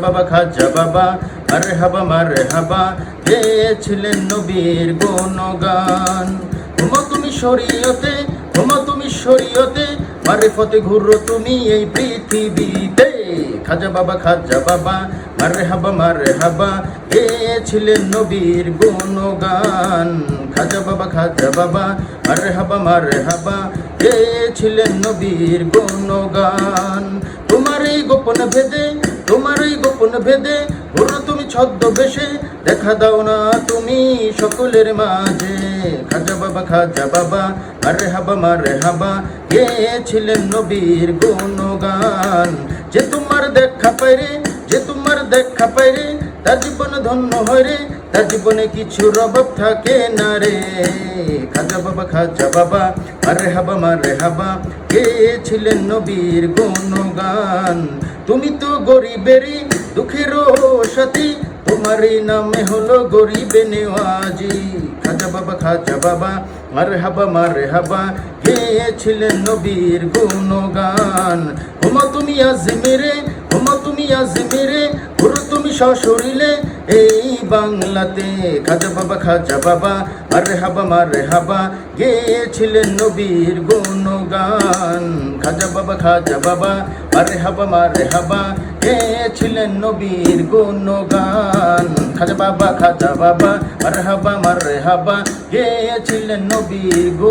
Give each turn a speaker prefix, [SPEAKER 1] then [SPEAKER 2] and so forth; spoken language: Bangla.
[SPEAKER 1] বাবা খাজা বাবা মারহাবা গেয়েছিলেন নবীর গুণগান। তুমি শরীয়তে মারিফতে ঘুরো তুমি এই পৃথিবীতে। খাজা বাবা মারহাবা গেয়েছিলেন নবীর গুণগান। খাজা বাবা মারহাবা গেয়েছিলেন নবীর গুণগান। তোমার এই গোপন ভেদে ঘুরো তুমি ছদ্মবেশে, দেখা দাও না তুমি সকলের মাঝে। খাজা বাবা মারহাবা গেয়েছিলেন নবীর গুণগান। যে তোমার দেখা পাইরে তার জীবন ধন্য হয় রে, তার জীবনে কিছু অভাব থাকে না রে। খাজা বাবা মারহাবা গেয়েছিলেন নবীর গুণগান। তুমি তো গরিবেরই দুঃখেরও সাথী, তোমারই নামে হলো গরিবে নেওয়াজি। খাজা বাবা মারহাবা গেয়েছিলেন নবীর গুণগান। হুমা তুমি আজমিরে ঘুরো তুমি সশরীরে এই বাংলাতে। খাজা বাবা মারহাবা গেয়েছিলেন নবীর গুণগান। খাজা বাবা মারহাবা গেয়েছিলেন নবীর গুণগান। খাজা বাবা মারহাবা গেয়েছিলেন নবীর